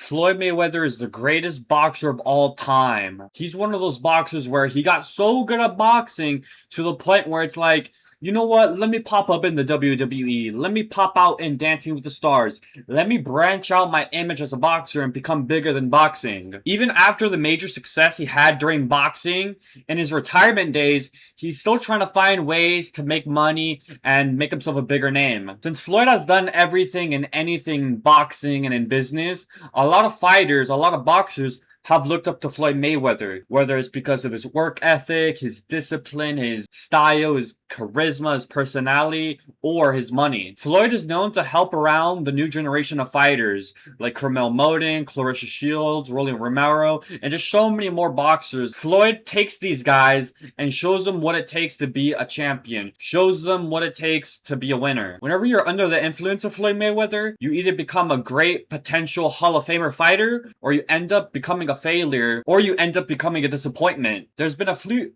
Floyd Mayweather is the greatest boxer of all time. He's one of those boxers where he got so good at boxing to the point where it's like, you know what? Let me pop up in the WWE. Let me pop out in Dancing with the Stars. Let me branch out my image as a boxer and become bigger than boxing. Even after the major success he had during boxing, in his retirement days, he's still trying to find ways to make money and make himself a bigger name. Since Floyd has done everything and anything in boxing and in business, a lot of fighters, a lot of boxers have looked up to Floyd Mayweather, whether it's because of his work ethic, his discipline, his style, his charisma, his personality, or his money. Floyd is known to help around the new generation of fighters like Carmel Moden, Clarissa Shields, Rolling Romero, and just so many more boxers. Floyd takes these guys and shows them what it takes to be a champion, shows them what it takes to be a winner. Whenever you're under the influence of Floyd Mayweather, you either become a great potential Hall of Famer fighter, or you end up becoming a failure, or you end up becoming a disappointment. There's been a few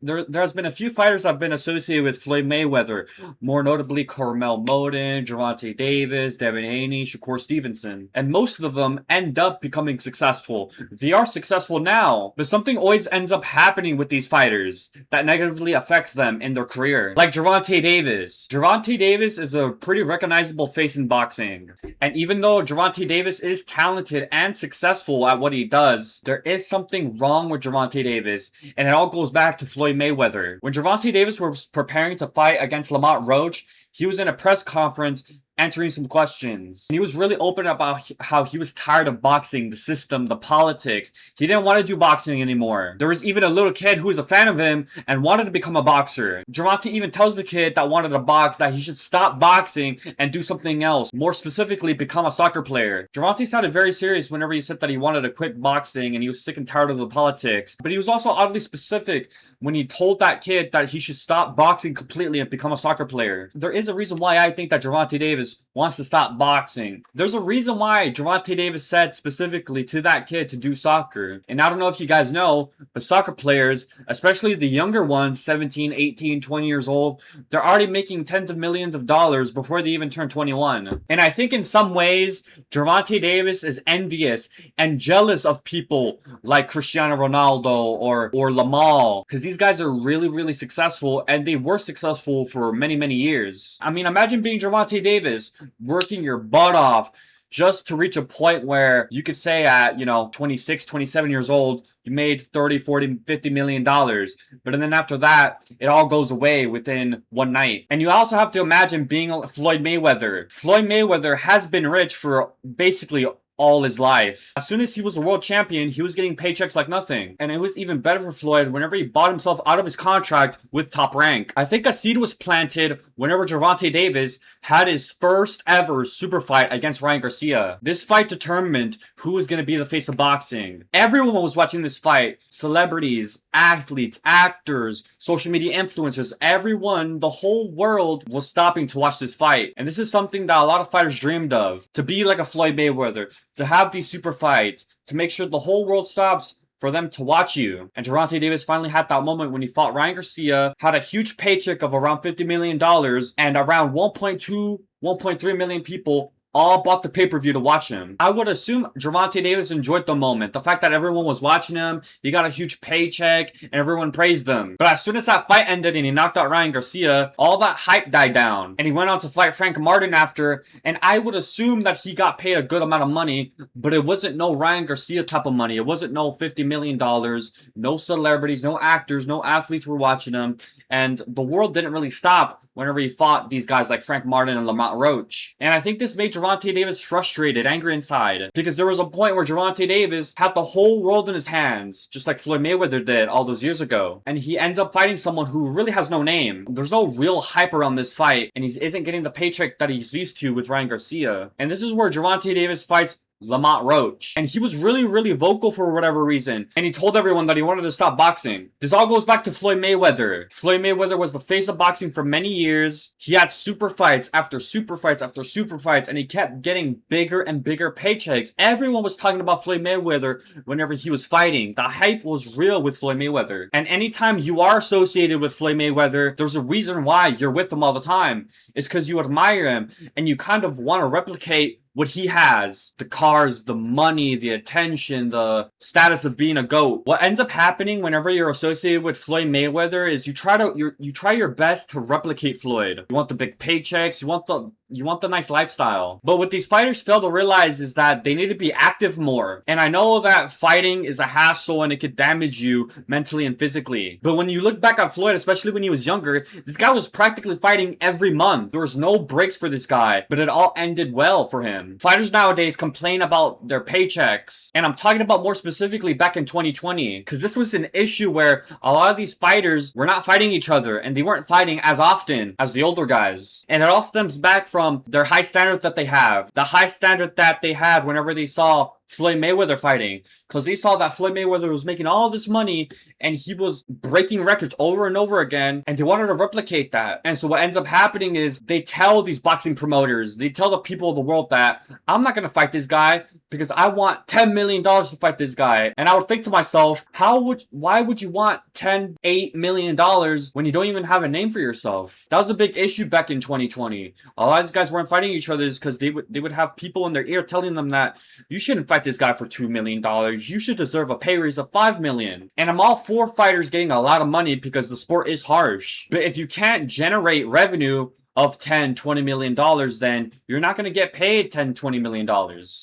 fighters that have been associated with Floyd Mayweather, more notably Carmel Moden, Gervonta Davis, Devin Haney, Shakur Stevenson, and most of them end up becoming successful. They are successful now, but something always ends up happening with these fighters that negatively affects them in their career. Like Gervonta Davis. Gervonta Davis is a pretty recognizable face in boxing, and even though Gervonta Davis is talented and successful at what he does, there is something wrong with Gervonta Davis, and it all goes back to Floyd Mayweather. When Gervonta Davis was preparing to fight against Lamont Roach, he was in a press conference answering some questions. And he was really open about how he was tired of boxing, the system, the politics. He didn't want to do boxing anymore. There was even a little kid who was a fan of him and wanted to become a boxer. Gervonta even tells the kid that wanted to box that he should stop boxing and do something else. More specifically, become a soccer player. Gervonta sounded very serious whenever he said that he wanted to quit boxing and he was sick and tired of the politics. But he was also oddly specific when he told that kid that he should stop boxing completely and become a soccer player. There is a reason why I think that Gervonta Davis wants to stop boxing. There's a reason why Gervonta Davis said specifically to that kid to do soccer. And I don't know if you guys know, but soccer players, especially the younger ones, 17, 18, 20 years old, they're already making tens of millions of dollars before they even turn 21. And I think in some ways, Gervonta Davis is envious and jealous of people like Cristiano Ronaldo or Lamal, because these guys are really, really successful, and they were successful for many, many years. I mean, imagine being Gervonta Davis, working your butt off just to reach a point where you could say at, 26, 27 years old, you made 30, 40, 50 million dollars. But then after that, it all goes away within one night. And you also have to imagine being Floyd Mayweather. Floyd Mayweather has been rich for basically all his life. As soon as he was a world champion, he was getting paychecks like nothing. And it was even better for Floyd whenever he bought himself out of his contract with Top Rank. I think a seed was planted whenever Gervonta Davis had his first ever super fight against Ryan Garcia. This fight determined who was going to be the face of boxing. Everyone was watching this fight. Celebrities, athletes, actors, social media influencers, everyone, the whole world was stopping to watch this fight. And this is something that a lot of fighters dreamed of. To be like a Floyd Mayweather, to have these super fights, to make sure the whole world stops for them to watch you. And Gervonta Davis finally had that moment when he fought Ryan Garcia, had a huge paycheck of around $50 million, and around 1.2, 1.3 million people all bought the pay-per-view to watch him. I would assume Gervonta Davis enjoyed the moment. The fact that everyone was watching him, he got a huge paycheck, and everyone praised him. But as soon as that fight ended and he knocked out Ryan Garcia, all that hype died down. And he went on to fight Frank Martin after, and I would assume that he got paid a good amount of money, but it wasn't no Ryan Garcia type of money. It wasn't no $50 million, no celebrities, no actors, no athletes were watching him, and the world didn't really stop whenever he fought these guys like Frank Martin and Lamont Roach. And I think this made Gervonta Davis frustrated, angry inside, because there was a point where Gervonta Davis had the whole world in his hands, just like Floyd Mayweather did all those years ago. And he ends up fighting someone who really has no name. There's no real hype around this fight, and he isn't getting the paycheck that he's used to with Ryan Garcia. And this is where Gervonta Davis fights Lamont Roach. And he was really, really vocal for whatever reason. And he told everyone that he wanted to stop boxing. This all goes back to Floyd Mayweather. Floyd Mayweather was the face of boxing for many years. He had super fights after super fights after super fights, and he kept getting bigger and bigger paychecks. Everyone was talking about Floyd Mayweather whenever he was fighting. The hype was real with Floyd Mayweather. And anytime you are associated with Floyd Mayweather, there's a reason why you're with him all the time. It's because you admire him and you kind of want to replicate what he has, the cars, the money, the attention, the status of being a GOAT. What ends up happening whenever you're associated with Floyd Mayweather is you try your best to replicate Floyd. You want the big paychecks, you want the nice lifestyle. But what these fighters fail to realize is that they need to be active more. And I know that fighting is a hassle and it could damage you mentally and physically. But when you look back at Floyd, especially when he was younger, this guy was practically fighting every month. There was no breaks for this guy, but it all ended well for him. Fighters nowadays complain about their paychecks. And I'm talking about more specifically back in 2020, because this was an issue where a lot of these fighters were not fighting each other and they weren't fighting as often as the older guys. And it all stems back from their high standard that they have. The high standard that they had whenever they saw Floyd Mayweather fighting, because they saw that Floyd Mayweather was making all this money and he was breaking records over and over again, and they wanted to replicate that. And so what ends up happening is they tell these boxing promoters, they tell the people of the world that I'm not going to fight this guy because I want $10 million to fight this guy. And I would think to myself, why would you want $8 million when you don't even have a name for yourself? That was a big issue back in 2020. A lot of these guys weren't fighting each other because they would have people in their ear telling them that you shouldn't fight this guy for $2 million. You should deserve a pay raise of $5 million. And I'm all for fighters getting a lot of money because the sport is harsh. But if you can't generate revenue of $10-20 million, then you're not going to get paid $10-20 million.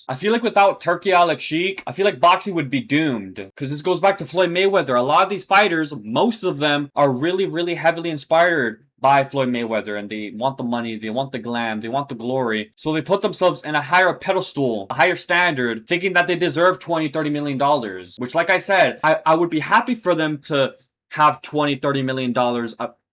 I feel like without Turkey Alex Sheik, I feel like boxing would be doomed. Because this goes back to Floyd Mayweather. A lot of these fighters, most of them, are really, really heavily inspired by Floyd Mayweather, and they want the money, they want the glam, they want the glory. So they put themselves in a higher pedestal, a higher standard, thinking that they deserve $20-30 million. Which, like I said, I would be happy for them to have $20-30 million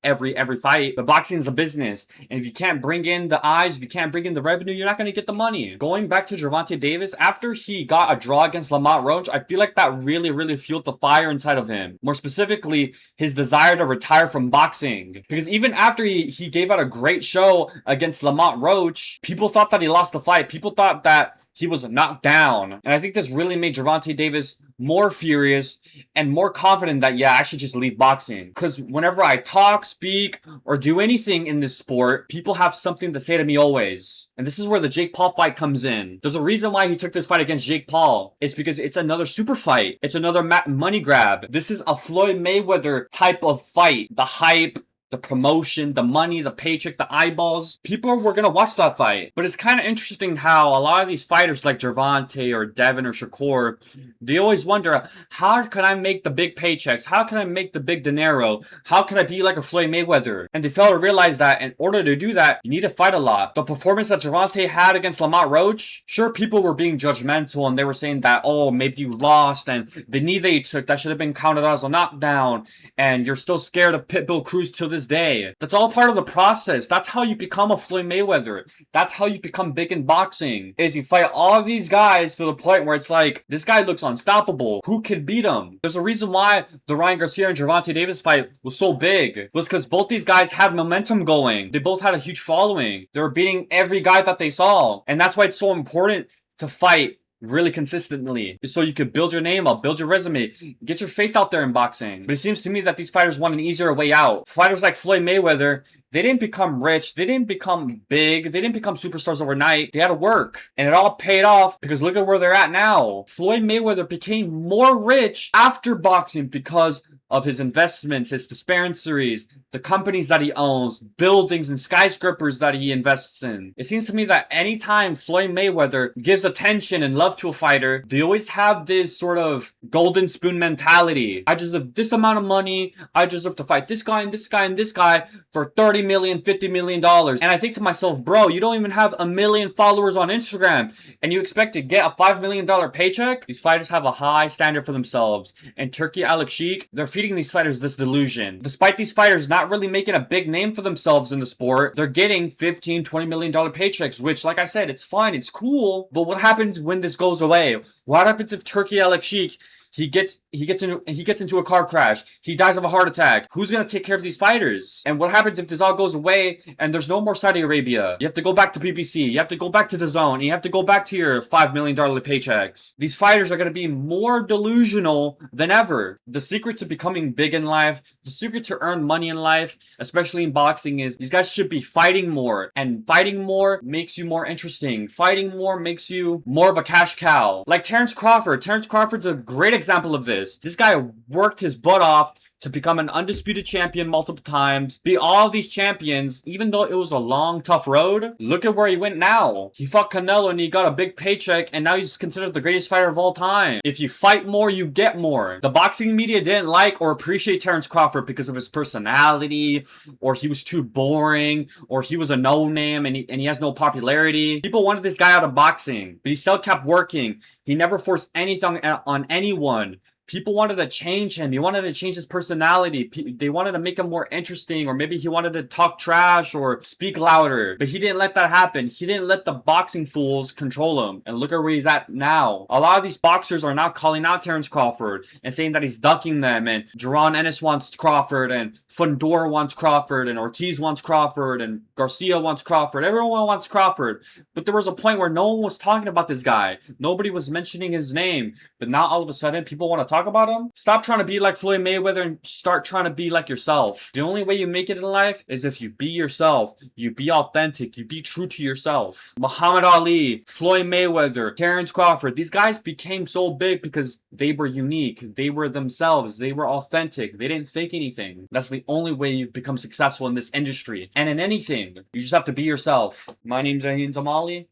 every fight. But boxing is a business, and if you can't bring in the eyes, if you can't bring in the revenue, you're not going to get the money. Going back to Gervonta Davis, after he got a draw against Lamont Roach, I feel like that really, really fueled the fire inside of him. More specifically, his desire to retire from boxing. Because even after he gave out a great show against Lamont Roach, people thought that he lost the fight. People thought that he was knocked down. And I think this really made Gervonta Davis more furious and more confident that, yeah, I should just leave boxing. Because whenever I talk, speak, or do anything in this sport, people have something to say to me always. And this is where the Jake Paul fight comes in. There's a reason why he took this fight against Jake Paul. It's because it's another super fight. It's another money grab. This is a Floyd Mayweather type of fight. The hype, the promotion, the money, the paycheck, the eyeballs. People were gonna watch that fight. But it's kind of interesting how a lot of these fighters like Gervonta or Devin or Shakur, they always wonder, how can I make the big paychecks? How can I make the big dinero? How can I be like a Floyd Mayweather? And they fail to realize that in order to do that, you need to fight a lot. The performance that Gervonta had against Lamont Roach, sure, people were being judgmental and they were saying that, oh, maybe you lost and the knee that you took, that should have been counted as a knockdown, and you're still scared of Pitbull Cruz till this day. That's all part of the process. That's how you become a Floyd Mayweather. That's how you become big in boxing, is you fight all of these guys to the point where it's like, this guy looks unstoppable. Who can beat him? There's a reason why the Ryan Garcia and Gervonta Davis fight was so big. It was because both these guys had momentum going. They both had a huge following. They were beating every guy that they saw. And that's why it's so important to fight really consistently, so you could build your name up, build your resume, get your face out there in boxing. But it seems to me that these fighters want an easier way out. Fighters like Floyd Mayweather, they didn't become rich, they didn't become big, they didn't become superstars overnight. They had to work, and it all paid off because look at where they're at now. Floyd Mayweather became more rich after boxing because of his investments, his dispensaries, the companies that he owns, buildings and skyscrapers that he invests in. It seems to me that anytime Floyd Mayweather gives attention and love to a fighter, they always have this sort of golden spoon mentality. I deserve this amount of money. I deserve to fight this guy and this guy and this guy for $30 million, $50 million. And I think to myself, bro, you don't even have 1 million followers on Instagram and you expect to get a $5 million paycheck? These fighters have a high standard for themselves. And Turkey Alex Sheik, they're feeding these fighters this delusion. Despite these fighters not really making a big name for themselves in the sport, they're getting $15-20 million paychecks, which, like I said, it's fine, it's cool. But what happens when this goes away? What happens if Turkey Alex Sheik, He gets into a car crash. He dies of a heart attack. Who's gonna take care of these fighters? And what happens if this all goes away and there's no more Saudi Arabia? You have to go back to BBC. You have to go back to the Zone. You have to go back to your $5 million paychecks. These fighters are gonna be more delusional than ever. The secret to becoming big in life, the secret to earn money in life, especially in boxing, is these guys should be fighting more. And fighting more makes you more interesting. Fighting more makes you more of a cash cow. Like Terrence Crawford. Terrence Crawford's a great example of this. This guy worked his butt off to become an undisputed champion multiple times, beat all these champions, even though it was a long, tough road. Look at where he went now. He fought Canelo and he got a big paycheck, and now he's considered the greatest fighter of all time. If you fight more, you get more. The boxing media didn't like or appreciate Terrence Crawford because of his personality, or he was too boring, or he was a no-name and he has no popularity. People wanted this guy out of boxing, but he still kept working. He never forced anything on anyone. People wanted to change him. He wanted to change his personality. They wanted to make him more interesting, or maybe he wanted to talk trash or speak louder. But he didn't let that happen. He didn't let the boxing fools control him. And look at where he's at now. A lot of these boxers are now calling out Terrence Crawford and saying that he's ducking them. And Jaron Ennis wants Crawford, and Fundora wants Crawford, and Ortiz wants Crawford, and Garcia wants Crawford. Everyone wants Crawford. But there was a point where no one was talking about this guy. Nobody was mentioning his name. But now all of a sudden, people want to talk about him. Stop trying to be like Floyd Mayweather and start trying to be like yourself. The only way you make it in life is if you be yourself. You be authentic. You be true to yourself. Muhammad Ali, Floyd Mayweather, Terrence Crawford. These guys became so big because they were unique. They were themselves. They were authentic. They didn't fake anything. That's the only way you become successful in this industry. And in anything, you just have to be yourself. My name's Ahin Zamali,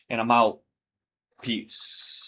and I'm out. Peace.